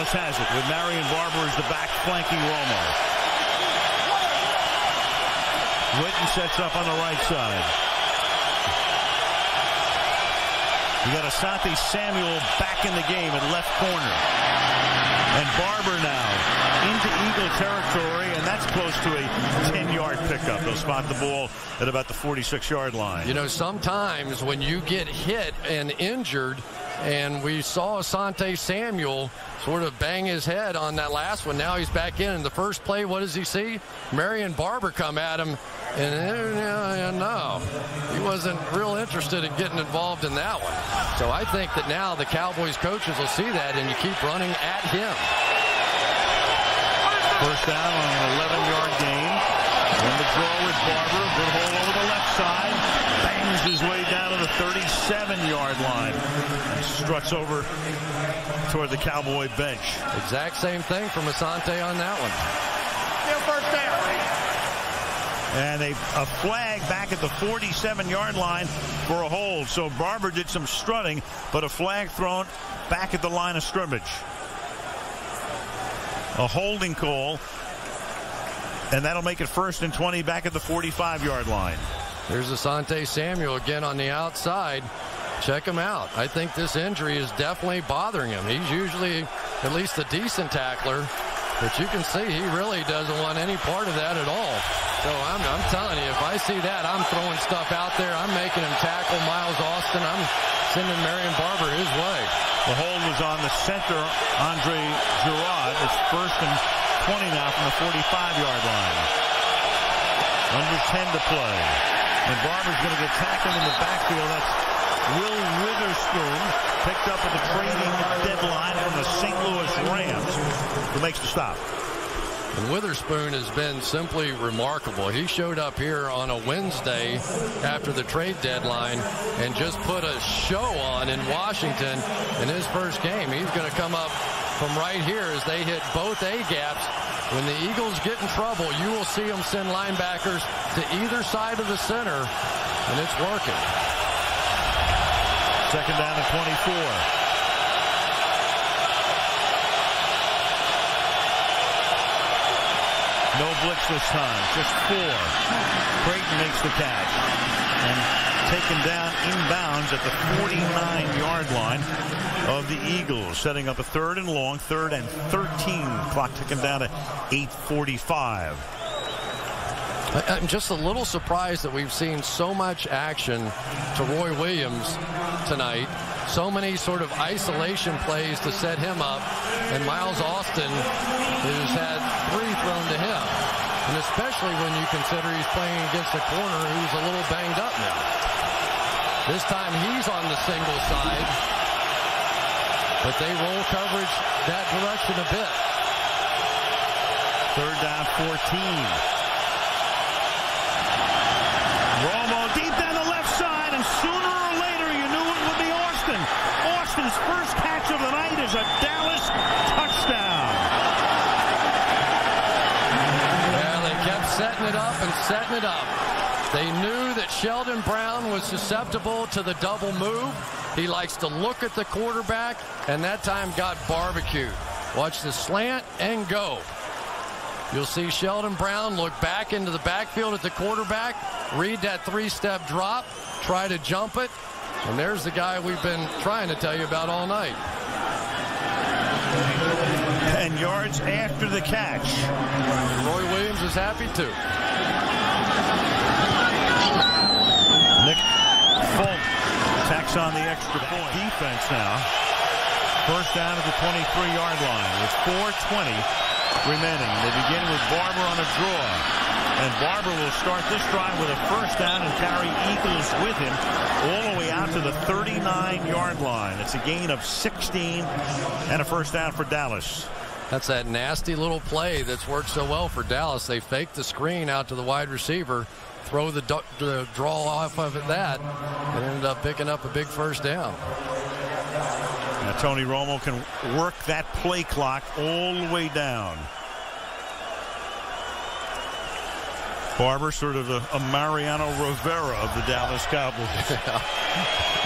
Dallas has it with Marion Barber as the back flanking Romo. Witten sets up on the right side. You got Asante Samuel back in the game at left corner. And Barber now into Eagle territory, and that's close to a 10-yard pickup. They'll spot the ball at about the 46-yard line. You know, sometimes when you get hit and injured, and we saw Asante Samuel sort of bang his head on that last one. Now he's back in the first play. What does he see? Marion Barber come at him, and no, he wasn't real interested in getting involved in that one. So I think that now the Cowboys coaches will see that, and you keep running at him. First down on an 11-yard gain. And the draw with Barber. Good hole over the left side. Bangs his way down to the 37-yard line. And struts over toward the Cowboy bench. Exact same thing from Asante on that one. First down. And a flag back at the 47-yard line for a hold. So Barber did some strutting, but a flag thrown back at the line of scrimmage. A holding call. And that'll make it 1st and 20 back at the 45-yard line. There's Asante Samuel again on the outside. Check him out. I think this injury is definitely bothering him. He's usually at least a decent tackler, but you can see he really doesn't want any part of that at all. So I'm telling you, if I see that, I'm throwing stuff out there. I'm making him tackle Miles Austin. I'm sending Marion Barber his way. The hold was on the center, Andre Girard. It's 1st and 20 now from the 45-yard line. Under 10 to play. And Barber's going to get tackled in the backfield. That's Will Witherspoon, picked up at the trading deadline from the St. Louis Rams, who makes the stop. And Witherspoon has been simply remarkable. He showed up here on a Wednesday after the trade deadline and just put a show on in Washington in his first game. He's going to come up from right here as they hit both A-gaps. When the Eagles get in trouble, you will see them send linebackers to either side of the center, and it's working. 2nd down and 24. No blitz this time, just 4. Creighton makes the catch and taken down inbounds at the 49-yard line of the Eagles, setting up a 3rd and long, 3rd and 13. Clock ticking down to 8:45. I'm just a little surprised that we've seen so much action to Roy Williams tonight. So many sort of isolation plays to set him up. And Miles Austin has had 3 thrown to him. And especially when you consider he's playing against a corner who's a little banged up now. This time he's on the single side. But they roll coverage that direction a bit. 3rd down, 14. Romo deep down the left side, and sooner or later you knew it would be Austin. Austin's first catch of the night is a Dallas touchdown. Yeah, they kept setting it up and setting it up. They knew that Sheldon Brown was susceptible to the double move. He likes to look at the quarterback, and that time got barbecued. Watch the slant and go. You'll see Sheldon Brown look back into the backfield at the quarterback, read that 3-step drop, try to jump it, and there's the guy we've been trying to tell you about all night. 10 yards after the catch. Roy Williams is happy too. Nick Folk tacks on the extra point. Defense now. 1st down at the 23-yard line with 4:20 remaining. They begin with Barber on a draw. And Barber will start this drive with a 1st down and carry Eagles with him all the way out to the 39-yard line. It's a gain of 16 and a 1st down for Dallas. That's that nasty little play that's worked so well for Dallas. They fake the screen out to the wide receiver, throw the draw off of it that, and ended up picking up a big 1st down. Now Tony Romo can work that play clock all the way down. Barber, sort of a Mariano Rivera of the Dallas Cowboys.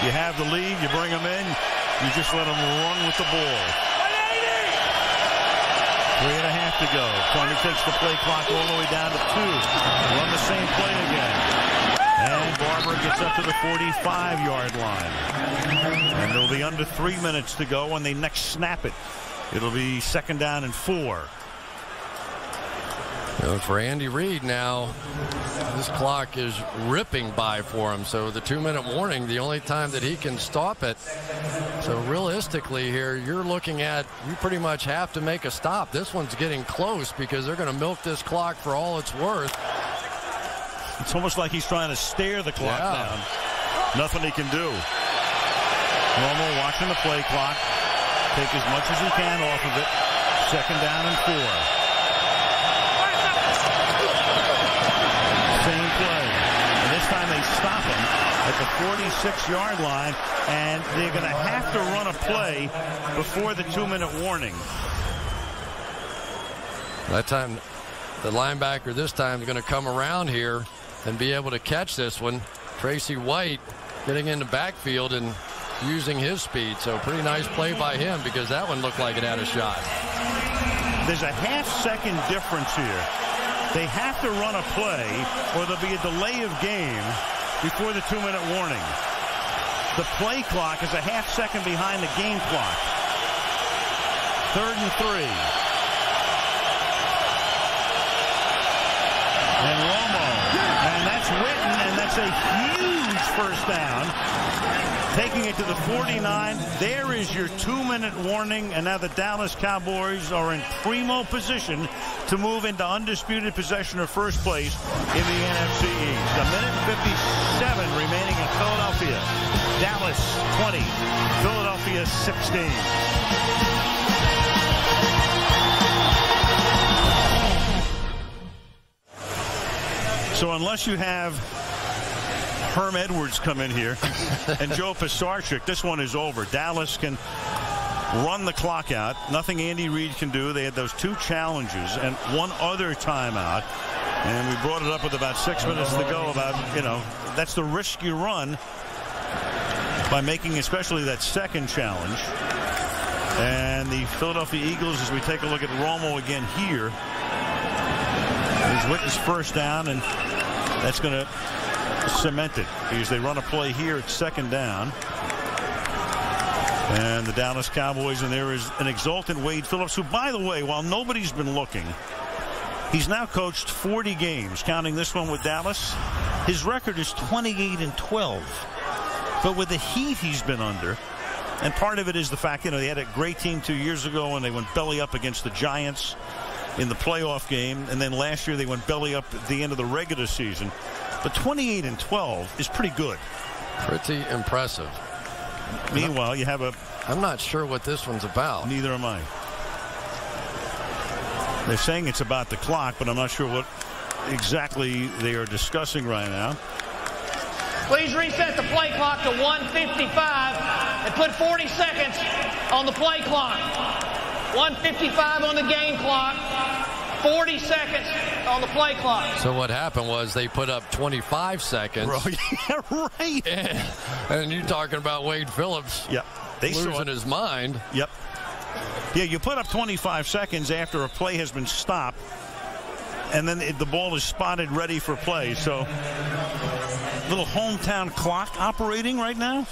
You have the lead, you bring him in, you just let him run with the ball. 3.5 to go. Tony takes the play clock all the way down to 2. Run the same play again. And Barber gets up to the 45-yard line. And it'll be under 3 minutes to go when they next snap it. It'll be 2nd down and 4. For Andy Reid now, this clock is ripping by for him. So the 2-minute warning, the only time that he can stop it. So realistically here, you're looking at, you pretty much have to make a stop. This one's getting close because they're going to milk this clock for all it's worth. It's almost like he's trying to stare the clock down. Nothing he can do. Romo watching the play clock. Take as much as he can off of it. 2nd down and 4. Same play. And this time they stop him at the 46-yard line, and they're going to have to run a play before the 2-minute warning. That time, the linebacker this time is going to come around here and be able to catch this one. Tracy White getting in the backfield and using his speed. So pretty nice play by him because that one looked like it had a shot. There's a half-second difference here. They have to run a play or there'll be a delay of game before the 2-minute warning. The play clock is a half-second behind the game clock. 3rd and 3. And Romo. And that's Witten, and that's a huge first down. Taking it to the 49. There is your 2-minute warning, and now the Dallas Cowboys are in primo position to move into undisputed possession of first place in the NFC East. 1:57 remaining in Philadelphia. Dallas 20, Philadelphia 16. So unless you have Herm Edwards come in here and Joe Pisarcik, this one is over. Dallas can run the clock out. Nothing Andy Reid can do. They had those 2 challenges and 1 other timeout. And we brought it up with about 6 minutes to go about, that's the risk you run by making especially that second challenge. And the Philadelphia Eagles, as we take a look at Romo again here, he's with his first down, and that's going to cement it because they run a play here at 2nd down. And the Dallas Cowboys, and there is an exultant Wade Phillips, who, by the way, while nobody's been looking, he's now coached 40 games, counting this one with Dallas. His record is 28-12. But with the heat he's been under, and part of it is the fact, they had a great team 2 years ago, and they went belly up against the Giants in the playoff game, and then last year they went belly up at the end of the regular season. But 28-12 is pretty good. Pretty impressive. Meanwhile, you have I'm not sure what this one's about. Neither am I. They're saying it's about the clock, but I'm not sure what exactly they are discussing right now. Please reset the play clock to 1:55 and put 40 seconds on the play clock. 1:55 on the game clock. 40 seconds on the play clock. So what happened was they put up 25 seconds. Yeah, right. And you're talking about Wade Phillips. Yep. They losing his mind. Yep. Yeah, you put up 25 seconds after a play has been stopped, and then the ball is spotted ready for play. So, little hometown clock operating right now.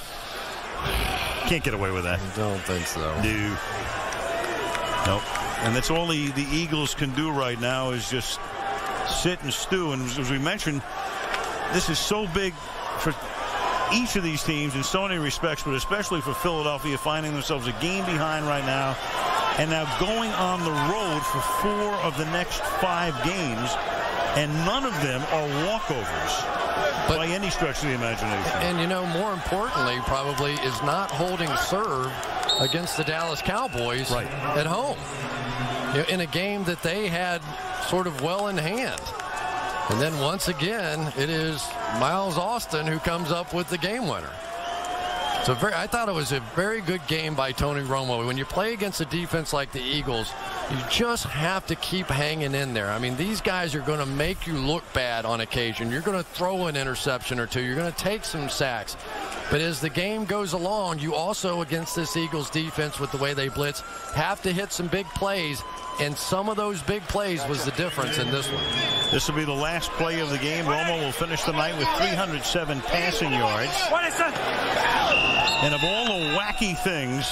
Can't get away with that. I don't think so. No. Nope. And that's all the Eagles can do right now is just sit and stew. And as we mentioned, this is so big for each of these teams in so many respects, but especially for Philadelphia, finding themselves a game behind right now, and now going on the road for 4 of the next 5 games, and none of them are walkovers by any stretch of the imagination. And more importantly, probably is not holding serve against the Dallas Cowboys at home in a game that they had sort of well in hand. And then once again, it is Miles Austin who comes up with the game winner. So I thought it was a very good game by Tony Romo. When you play against a defense like the Eagles, you just have to keep hanging in there. I mean, these guys are going to make you look bad on occasion. You're going to throw an interception or 2. You're going to take some sacks. But as the game goes along, you also, against this Eagles defense with the way they blitz, have to hit some big plays. And some of those big plays was the difference in this one. This will be the last play of the game. Romo will finish the night with 307 passing yards. And of all the wacky things,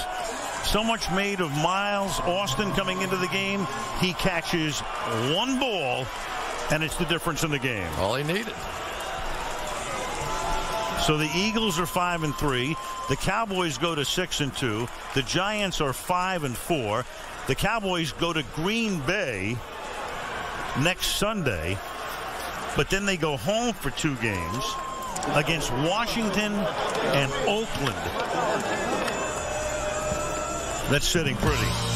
so much made of Miles Austin coming into the game, he catches one ball, and it's the difference in the game. All he needed. So the Eagles are 5-3. The Cowboys go to 6-2. The Giants are 5-4. The Cowboys go to Green Bay next Sunday, but then they go home for 2 games against Washington and Oakland. That's sitting pretty.